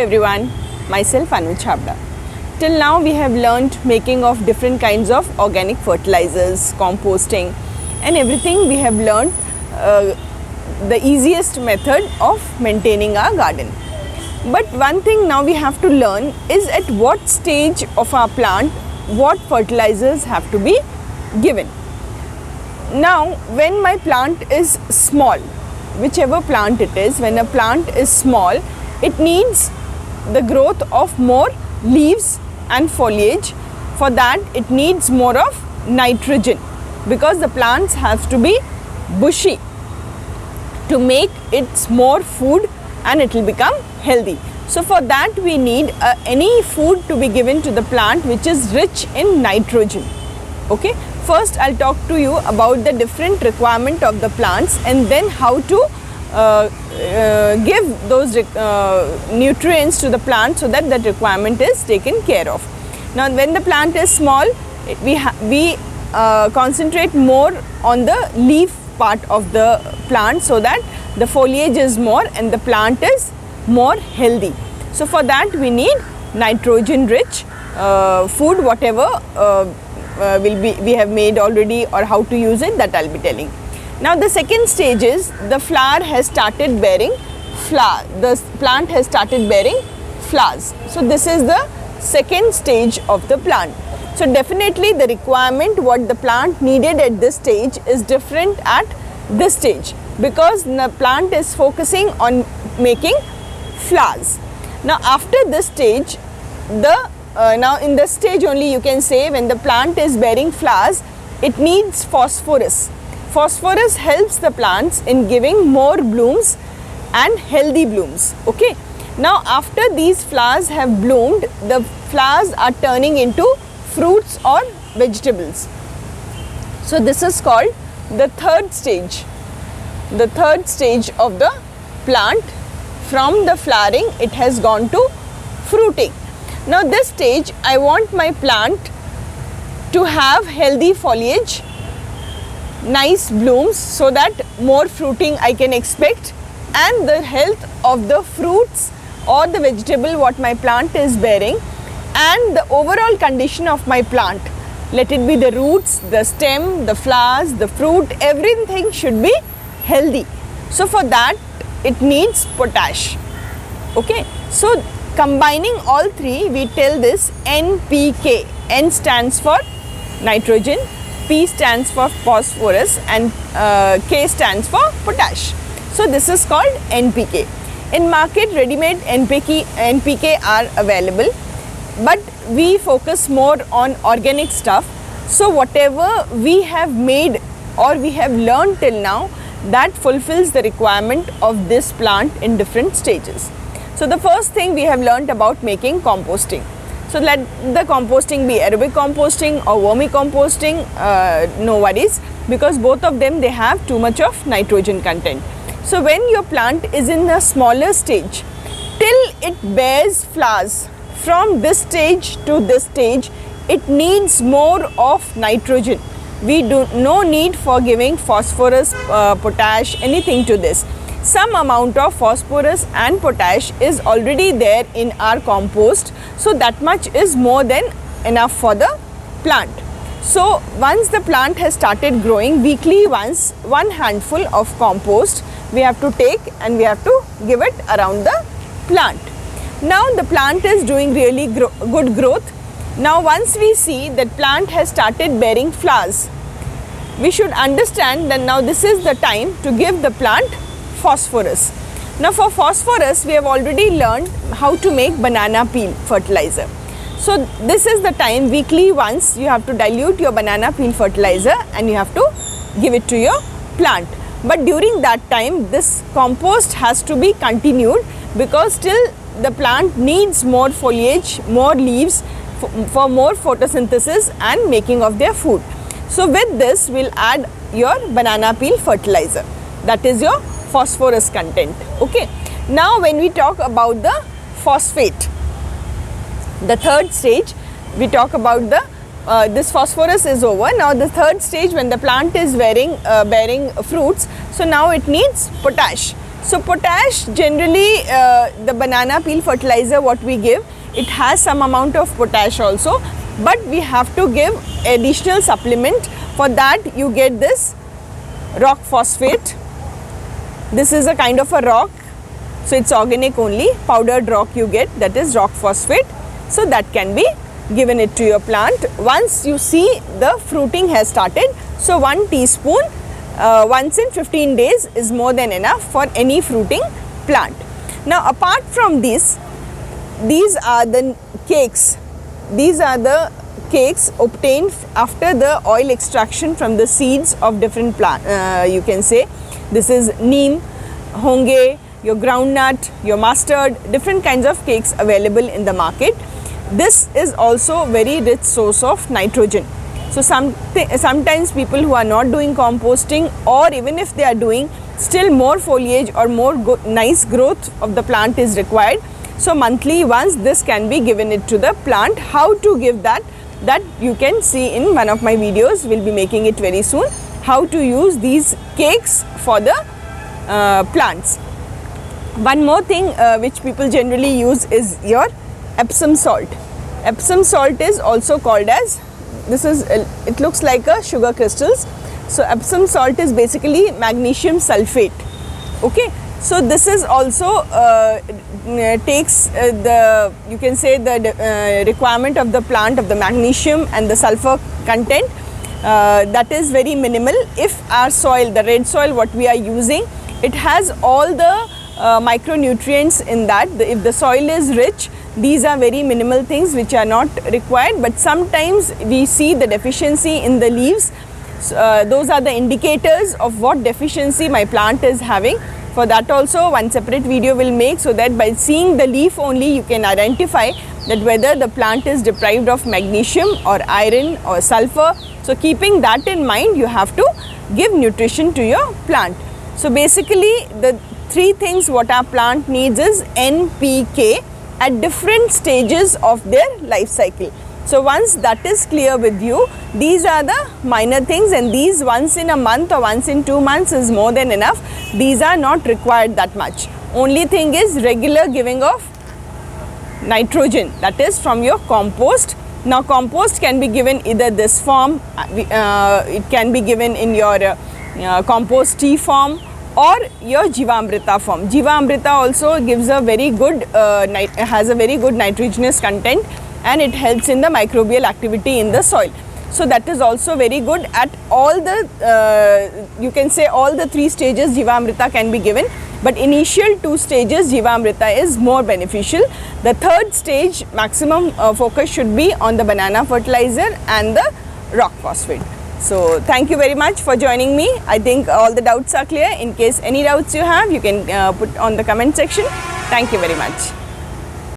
everyone, myself Anu Chabda. Till now we have learnt making of different kinds of organic fertilizers, composting and everything. We have learnt the easiest method of maintaining our garden. But one thing now we have to learn is at what stage of our plant what fertilizers have to be given. Now when my plant is small, whichever plant it is, when a plant is small, it needs the growth of more leaves and foliage. For that it needs more of nitrogen because the plants have to be bushy to make it more food and it will become healthy. So for that we need any food to be given to the plant which is rich in nitrogen. Okay, first I'll talk to you about the different requirement of the plants and then how to give those nutrients to the plant so that that requirement is taken care of. Now when the plant is small, we concentrate more on the leaf part of the plant so that the foliage is more and the plant is more healthy. So for that we need nitrogen rich food, whatever we have made already, or how to use it, that I'll be telling. Now the second stage is the flower has started bearing flower. The plant has started bearing flowers. So this is the second stage of the plant. So definitely the requirement what the plant needed at this stage is different at this stage because the plant is focusing on making flowers. Now after this stage, now in this stage only you can say when the plant is bearing flowers, it needs phosphorus. Phosphorus helps the plants in giving more blooms and healthy blooms. Okay. Now after these flowers have bloomed, the flowers are turning into fruits or vegetables. So this is called the third stage. The third stage of the plant. From the flowering it has gone to fruiting. Now this stage I want my plant to have healthy foliage, nice blooms so that more fruiting I can expect, and the health of the fruits or the vegetable what my plant is bearing and the overall condition of my plant. Let it be the roots, the stem, the flowers, the fruit, everything should be healthy. So for that it needs potash. Okay, so combining all three we tell this NPK. N stands for nitrogen, P stands for phosphorus and K stands for potash. So this is called NPK. In market ready-made NPK are available, but we focus more on organic stuff. So whatever we have made or we have learned till now, that fulfills the requirement of this plant in different stages. So the first thing we have learnt about making composting. So let the composting be aerobic composting or vermicomposting, no worries, because both of them they have too much of nitrogen content. So when your plant is in a smaller stage, till it bears flowers, from this stage to this stage, it needs more of nitrogen. We do no need for giving phosphorus, potash, anything to this. Some amount of phosphorus and potash is already there in our compost, so that much is more than enough for the plant. So once the plant has started growing, weekly once, one handful of compost we have to take and we have to give it around the plant. Now the plant is doing really good growth. Now once we see that plant has started bearing flowers, we should understand that now this is the time to give the plant phosphorus. Now for phosphorus we have already learned how to make banana peel fertilizer. So this is the time, weekly once you have to dilute your banana peel fertilizer and you have to give it to your plant. But during that time this compost has to be continued because still the plant needs more foliage, more leaves for more photosynthesis and making of their food. So with this we'll add your banana peel fertilizer, that is your phosphorus content. Okay. Now when we talk about the phosphate, the third stage, we talk about the this phosphorus is over. Now the third stage, when the plant is bearing fruits, so now it needs potash. So potash, generally the banana peel fertilizer what we give, it has some amount of potash also, but we have to give additional supplement. For that you get this rock phosphate. This is a kind of a rock, so it's organic only, powdered rock you get, that is rock phosphate. So that can be given it to your plant once you see the fruiting has started. So 1 teaspoon once in 15 days is more than enough for any fruiting plant. Now apart from this, these are the cakes. These are the cakes obtained after the oil extraction from the seeds of different plant. You can say this is neem, honge, your groundnut, your mustard, different kinds of cakes available in the market. This is also very rich source of nitrogen. So sometimes people who are not doing composting, or even if they are doing, still more foliage or more nice growth of the plant is required. So monthly once this can be given it to the plant. How to give that you can see in one of my videos. We'll be making it very soon, how to use these cakes for the plants. One more thing which people generally use is your Epsom salt. Epsom salt is also called as, this is, it looks like a sugar crystals. So Epsom salt is basically magnesium sulfate. Okay, so this is also takes the, you can say the requirement of the plant of the magnesium and the sulfur content. That is very minimal. If our soil, the red soil what we are using, it has all the micronutrients in that. If the soil is rich, these are very minimal things which are not required, but sometimes we see the deficiency in the leaves. Those are the indicators of what deficiency my plant is having. For that also one separate video will make, so that by seeing the leaf only you can identify that whether the plant is deprived of magnesium or iron or sulfur. So keeping that in mind, you have to give nutrition to your plant. So basically the 3 things what our plant needs is NPK at different stages of their life cycle. So once that is clear with you, these are the minor things, and these once in a month or once in 2 months is more than enough. These are not required that much. Only thing is regular giving of nitrogen, that is from your compost. Now compost can be given either this form, it can be given in your compost tea form, or your Jivamrita form. Jivamrita also gives a very good, has a very good nitrogenous content, and it helps in the microbial activity in the soil. So that is also very good. At all the, you can say all the 3 stages Jivamrita can be given, but initial 2 stages Jivamrita is more beneficial. The 3rd stage maximum focus should be on the banana fertilizer and the rock phosphate. So thank you very much for joining me. I think all the doubts are clear. In case any doubts you have, you can put on the comment section. Thank you very much.